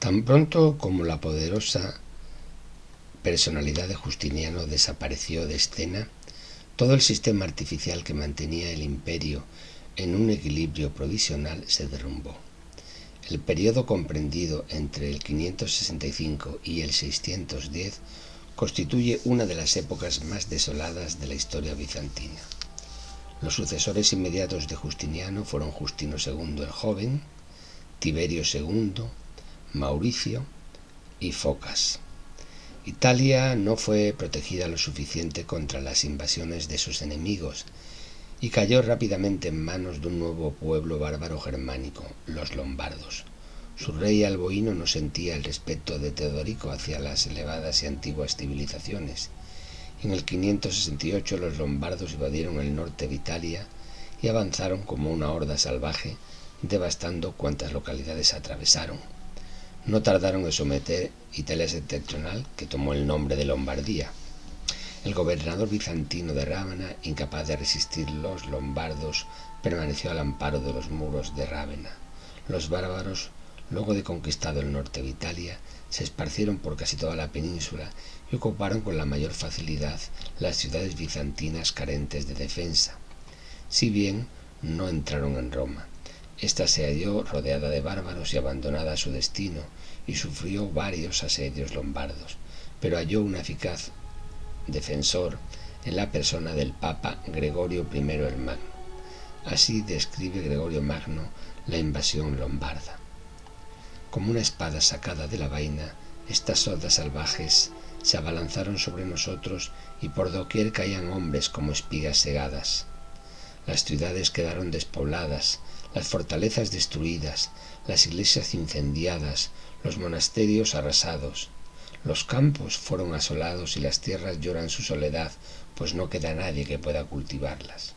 Tan pronto como la poderosa personalidad de Justiniano desapareció de escena, todo el sistema artificial que mantenía el imperio en un equilibrio provisional se derrumbó. El periodo comprendido entre el 565 y el 610 constituye una de las épocas más desoladas de la historia bizantina. Los sucesores inmediatos de Justiniano fueron Justino II el Joven, Tiberio II, Mauricio y Focas. Italia no fue protegida lo suficiente contra las invasiones de sus enemigos y cayó rápidamente en manos de un nuevo pueblo bárbaro germánico, los lombardos. Su rey Alboino no sentía el respeto de Teodorico hacia las elevadas y antiguas civilizaciones. En el 568 los lombardos invadieron el norte de Italia y avanzaron como una horda salvaje, devastando cuantas localidades atravesaron. No tardaron en someter Italia septentrional, que tomó el nombre de Lombardía. El gobernador bizantino de Rávena, incapaz de resistir los lombardos, permaneció al amparo de los muros de Rávena. Los bárbaros, luego de conquistado el norte de Italia, se esparcieron por casi toda la península y ocuparon con la mayor facilidad las ciudades bizantinas carentes de defensa. Si bien no entraron en Roma, esta se halló rodeada de bárbaros y abandonada a su destino, y sufrió varios asedios lombardos, pero halló un eficaz defensor en la persona del Papa Gregorio I el Magno. Así describe Gregorio Magno la invasión lombarda. Como una espada sacada de la vaina, estas hordas salvajes se abalanzaron sobre nosotros y por doquier caían hombres como espigas segadas. Las ciudades quedaron despobladas, las fortalezas destruidas, las iglesias incendiadas, los monasterios arrasados. Los campos fueron asolados y las tierras lloran su soledad, pues no queda nadie que pueda cultivarlas.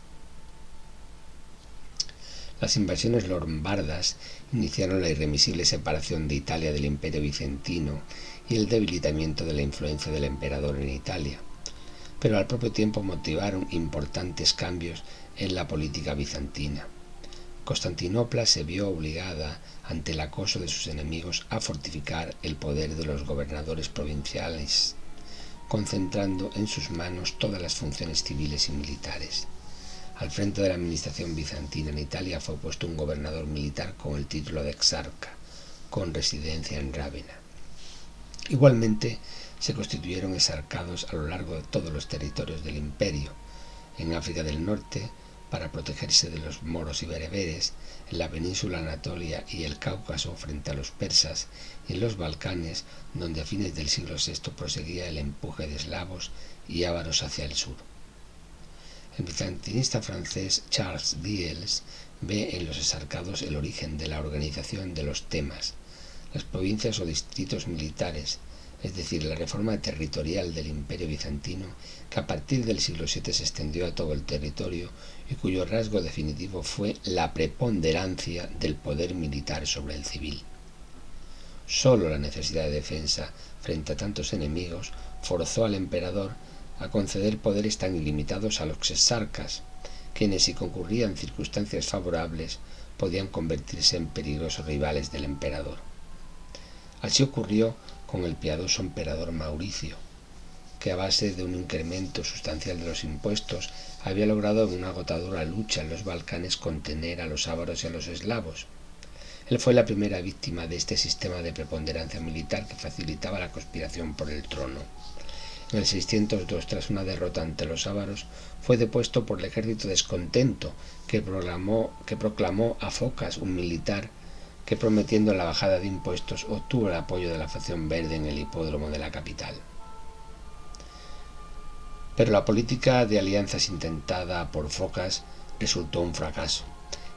Las invasiones lombardas iniciaron la irremisible separación de Italia del Imperio bizantino y el debilitamiento de la influencia del emperador en Italia, pero al propio tiempo motivaron importantes cambios en la política bizantina. Constantinopla se vio obligada, ante el acoso de sus enemigos, a fortificar el poder de los gobernadores provinciales, concentrando en sus manos todas las funciones civiles y militares. Al frente de la administración bizantina en Italia fue puesto un gobernador militar con el título de exarca, con residencia en Rávena. Igualmente, se constituyeron exarcados a lo largo de todos los territorios del imperio, en África del Norte, para protegerse de los moros y bereberes, en la península Anatolia y el Cáucaso frente a los persas, y en los Balcanes, donde a fines del siglo VI proseguía el empuje de eslavos y ávaros hacia el sur. El bizantinista francés Charles Diels ve en los exarcados el origen de la organización de los temas, las provincias o distritos militares, es decir, la reforma territorial del Imperio bizantino, que a partir del siglo VII se extendió a todo el territorio y cuyo rasgo definitivo fue la preponderancia del poder militar sobre el civil. Sólo la necesidad de defensa frente a tantos enemigos forzó al emperador a conceder poderes tan ilimitados a los exarcas, quienes, si concurrían circunstancias favorables, podían convertirse en peligrosos rivales del emperador. Así ocurrió con el piadoso emperador Mauricio, que a base de un incremento sustancial de los impuestos había logrado en una agotadora lucha en los Balcanes contener a los ávaros y a los eslavos. Él fue la primera víctima de este sistema de preponderancia militar que facilitaba la conspiración por el trono. En el 602, tras una derrota ante los ávaros, fue depuesto por el ejército descontento que proclamó a Focas, un militar que, prometiendo la bajada de impuestos, obtuvo el apoyo de la facción verde en el hipódromo de la capital. Pero la política de alianzas intentada por Focas resultó un fracaso,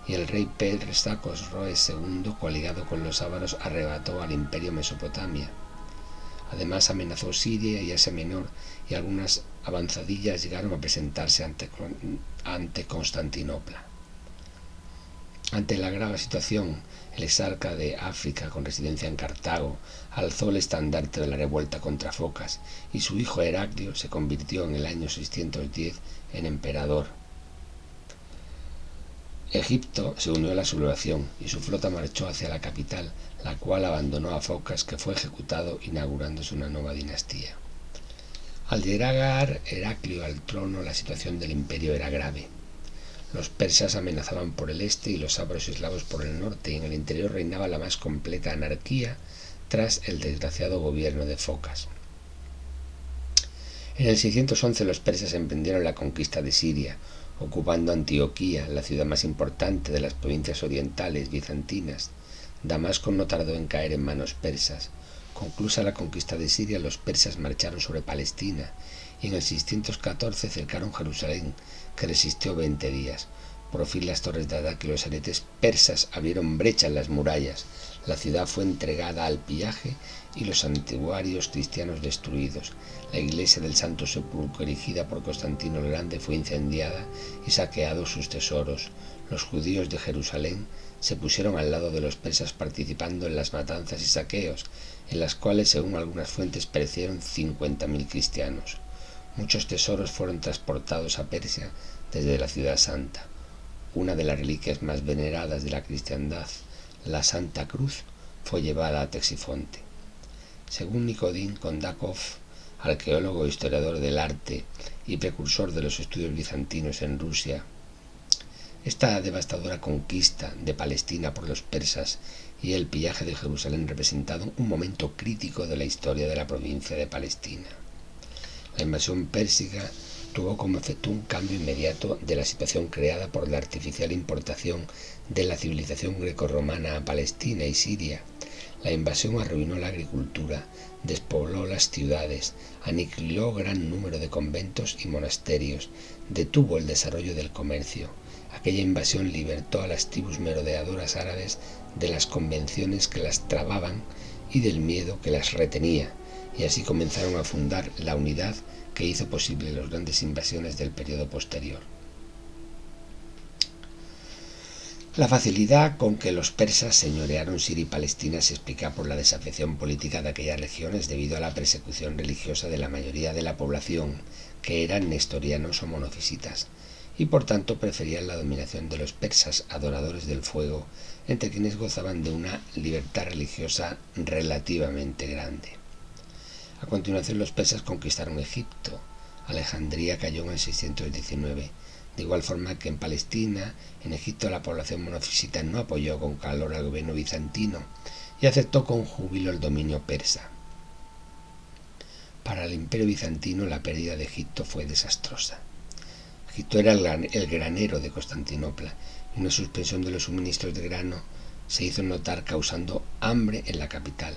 y el rey Persacos Roes II, coaligado con los ávaros, arrebató al imperio Mesopotamia. Además amenazó Siria y Asia Menor, y algunas avanzadillas llegaron a presentarse ante Constantinopla. Ante la grave situación, el exarca de África, con residencia en Cartago, alzó el estandarte de la revuelta contra Focas, y su hijo Heraclio se convirtió en el año 610 en emperador. Egipto se unió a la sublevación y su flota marchó hacia la capital, la cual abandonó a Focas, que fue ejecutado inaugurándose una nueva dinastía. Al llegar Heraclio al trono, la situación del imperio era grave. Los persas amenazaban por el este y los ávaros y eslavos por el norte, y en el interior reinaba la más completa anarquía tras el desgraciado gobierno de Focas. En el 611 los persas emprendieron la conquista de Siria, ocupando Antioquía, la ciudad más importante de las provincias orientales bizantinas. Damasco no tardó en caer en manos persas. Conclusa la conquista de Siria, los persas marcharon sobre Palestina y en el 614 cercaron Jerusalén, que resistió 20 días. Por fin las torres de Adak y los aretes persas abrieron brecha en las murallas. La ciudad fue entregada al pillaje y los santuarios cristianos destruidos. La iglesia del Santo Sepulcro, erigida por Constantino el Grande, fue incendiada y saqueados sus tesoros. Los judíos de Jerusalén se pusieron al lado de los persas, participando en las matanzas y saqueos, en las cuales, según algunas fuentes, perecieron 50.000 cristianos. Muchos tesoros fueron transportados a Persia desde la ciudad santa. Una de las reliquias más veneradas de la cristiandad, la Santa Cruz, fue llevada a Ctesifonte. Según Nikodin Kondakov, arqueólogo e historiador del arte y precursor de los estudios bizantinos en Rusia, esta devastadora conquista de Palestina por los persas y el pillaje de Jerusalén representaron un momento crítico de la historia de la provincia de Palestina. La invasión persa tuvo como efecto un cambio inmediato de la situación creada por la artificial importación de la civilización grecorromana a Palestina y Siria. La invasión arruinó la agricultura, despobló las ciudades, aniquiló gran número de conventos y monasterios, detuvo el desarrollo del comercio. Aquella invasión libertó a las tribus merodeadoras árabes de las convenciones que las trababan y del miedo que las retenía, y así comenzaron a fundar la unidad que hizo posible las grandes invasiones del periodo posterior. La facilidad con que los persas señorearon Siria y Palestina se explica por la desafección política de aquellas regiones debido a la persecución religiosa de la mayoría de la población, que eran nestorianos o monofisitas, y por tanto preferían la dominación de los persas adoradores del fuego, entre quienes gozaban de una libertad religiosa relativamente grande. A continuación los persas conquistaron Egipto. Alejandría cayó en el 619. De igual forma que en Palestina, en Egipto la población monofisita no apoyó con calor al gobierno bizantino y aceptó con júbilo el dominio persa. Para el imperio bizantino la pérdida de Egipto fue desastrosa. Egipto era el granero de Constantinopla y una suspensión de los suministros de grano se hizo notar, causando hambre en la capital.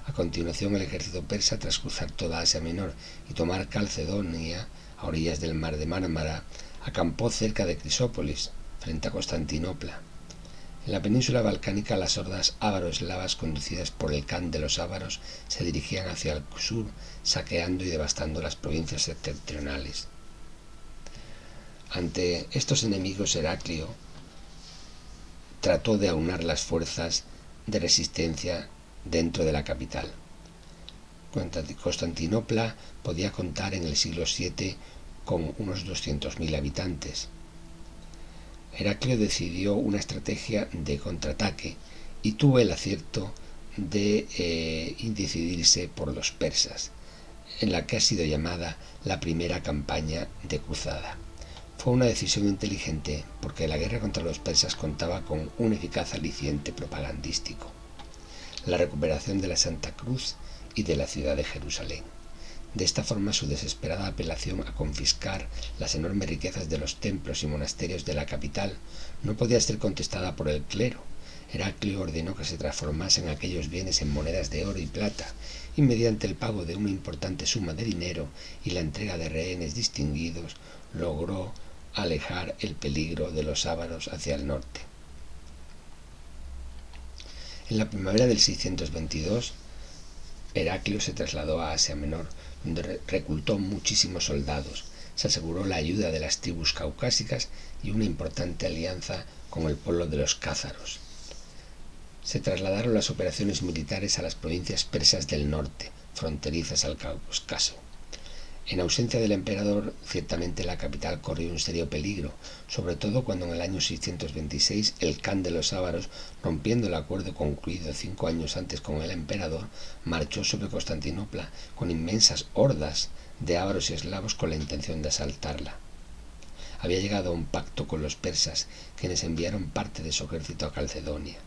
A continuación el ejército persa, tras cruzar toda Asia Menor y tomar Calcedonia a orillas del mar de Mármara, acampó cerca de Crisópolis, frente a Constantinopla. En la península balcánica las hordas ávaro-eslavas conducidas por el Khan de los ávaros se dirigían hacia el sur, saqueando y devastando las provincias septentrionales. Ante estos enemigos, Heraclio trató de aunar las fuerzas de resistencia dentro de la capital. Constantinopla podía contar en el siglo VII con unos 200.000 habitantes. Heraclio decidió una estrategia de contraataque y tuvo el acierto de decidirse por los persas, en la que ha sido llamada la primera campaña de cruzada. Fue una decisión inteligente porque la guerra contra los persas contaba con un eficaz aliciente propagandístico: la recuperación de la Santa Cruz y de la ciudad de Jerusalén. De esta forma, su desesperada apelación a confiscar las enormes riquezas de los templos y monasterios de la capital no podía ser contestada por el clero. Heraclio ordenó que se transformasen aquellos bienes en monedas de oro y plata, y mediante el pago de una importante suma de dinero y la entrega de rehenes distinguidos, logró alejar el peligro de los ávaros hacia el norte. En la primavera del 622, Heraclio se trasladó a Asia Menor, donde reclutó muchísimos soldados, se aseguró la ayuda de las tribus caucásicas y una importante alianza con el pueblo de los cázaros. Se trasladaron las operaciones militares a las provincias persas del norte, fronterizas al Cáucaso. En ausencia del emperador, ciertamente la capital corrió un serio peligro, sobre todo cuando en el año 626 el Khan de los ávaros, rompiendo el acuerdo concluido 5 años antes con el emperador, marchó sobre Constantinopla con inmensas hordas de ávaros y eslavos con la intención de asaltarla. Había llegado a un pacto con los persas, quienes enviaron parte de su ejército a Calcedonia.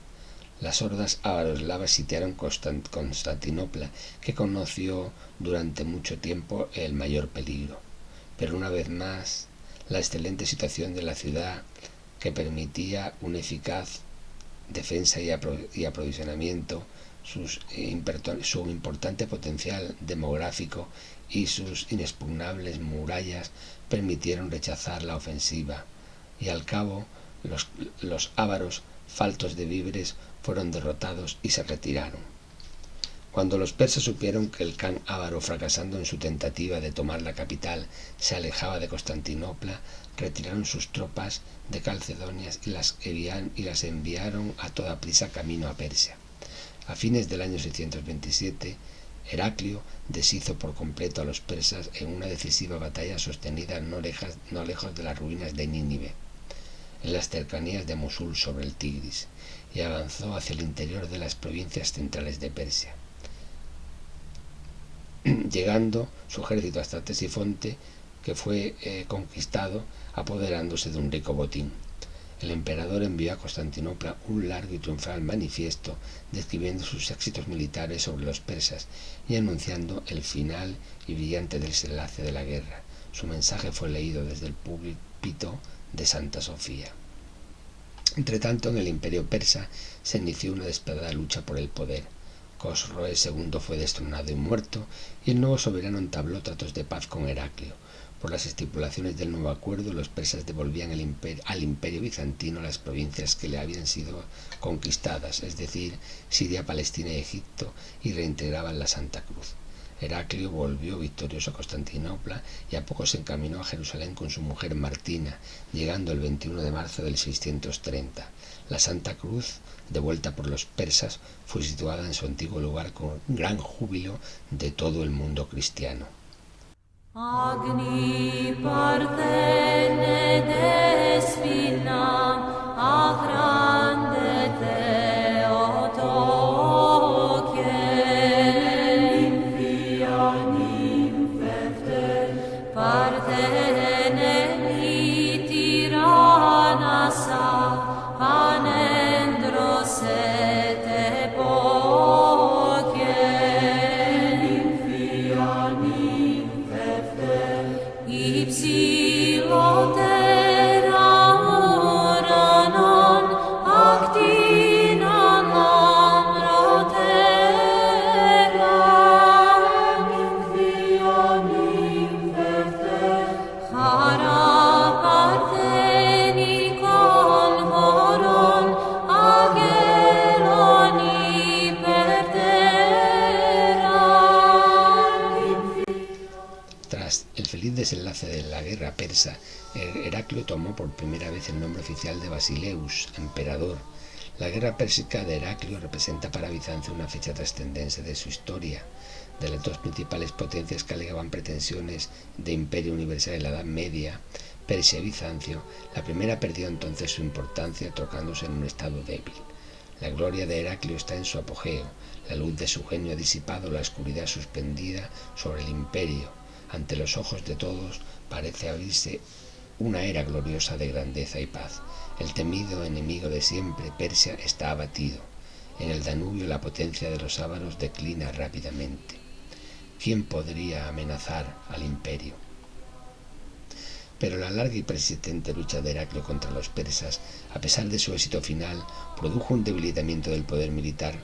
Las hordas ávaros-eslavas sitiaron Constantinopla, que conoció durante mucho tiempo el mayor peligro. Pero una vez más, la excelente situación de la ciudad, que permitía una eficaz defensa y aprovisionamiento, su importante potencial demográfico y sus inexpugnables murallas permitieron rechazar la ofensiva, y al cabo los ávaros, faltos de víveres, fueron derrotados y se retiraron. Cuando los persas supieron que el Khan ávaro, fracasando en su tentativa de tomar la capital, se alejaba de Constantinopla, retiraron sus tropas de Calcedonia y las enviaron a toda prisa camino a Persia. A fines del año 627, Heraclio deshizo por completo a los persas en una decisiva batalla sostenida no lejos de las ruinas de Nínive, en las cercanías de Mosul sobre el Tigris, y avanzó hacia el interior de las provincias centrales de Persia, llegando su ejército hasta Ctesifonte, que fue conquistado, apoderándose de un rico botín. El emperador envió a Constantinopla un largo y triunfal manifiesto describiendo sus éxitos militares sobre los persas y anunciando el final y brillante desenlace de la guerra. Su mensaje fue leído desde el púlpito de Santa Sofía. Entretanto, en el imperio persa se inició una despiadada lucha por el poder. Cosroes II fue destronado y muerto, y el nuevo soberano entabló tratos de paz con Heraclio. Por las estipulaciones del nuevo acuerdo, los persas devolvían al imperio bizantino las provincias que le habían sido conquistadas, es decir, Siria, Palestina y Egipto, y reintegraban la Santa Cruz. Heraclio volvió victorioso a Constantinopla y a poco se encaminó a Jerusalén con su mujer Martina, llegando el 21 de marzo del 630. La Santa Cruz, devuelta por los persas, fue situada en su antiguo lugar con gran júbilo de todo el mundo cristiano. Agni Parthene Despina Agrande Theotokie Nymphianim Fefte Parthene Litiranasa Anendrosete Pokie Nymphianim Ipsilotera uranon actina lamrotera Nymphianim Fefte Chara Partheni convoron Ageloni perdera. Tras el feliz desenlace de la guerra persa, Heraclio tomó por primera vez el nombre oficial de Basileus, emperador. La guerra pérsica de Heraclio representa para Bizancio una fecha trascendente de su historia. De las dos principales potencias que alegaban pretensiones de imperio universal en la Edad Media, Persia y Bizancio, la primera perdió entonces su importancia trocándose en un estado débil. La gloria de Heraclio está en su apogeo, la luz de su genio ha disipado la oscuridad suspendida sobre el imperio. Ante los ojos de todos parece abrirse una era gloriosa de grandeza y paz. El temido enemigo de siempre, Persia, está abatido. En el Danubio la potencia de los ávaros declina rápidamente. ¿Quién podría amenazar al imperio? Pero la larga y persistente lucha de Heraclio contra los persas, a pesar de su éxito final, produjo un debilitamiento del poder militar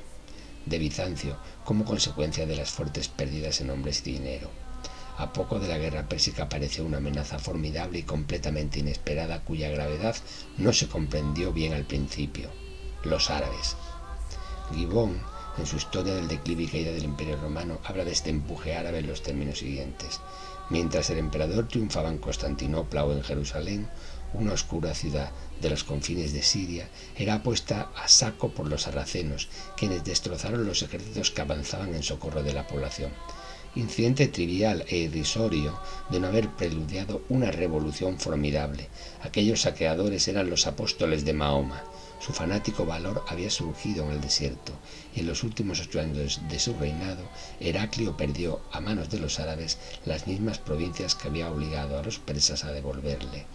de Bizancio como consecuencia de las fuertes pérdidas en hombres y dinero. A poco de la guerra pérsica apareció una amenaza formidable y completamente inesperada cuya gravedad no se comprendió bien al principio: los árabes. Gibbon, en su historia del declive y caída del Imperio Romano, habla de este empuje árabe en los términos siguientes: mientras el emperador triunfaba en Constantinopla o en Jerusalén, una oscura ciudad de los confines de Siria era puesta a saco por los sarracenos, quienes destrozaron los ejércitos que avanzaban en socorro de la población. incidente trivial e irrisorio de no haber preludiado una revolución formidable. Aquellos saqueadores eran los apóstoles de Mahoma. Su fanático valor había surgido en el desierto, y en los últimos 8 años de su reinado, Heraclio perdió a manos de los árabes las mismas provincias que había obligado a los persas a devolverle.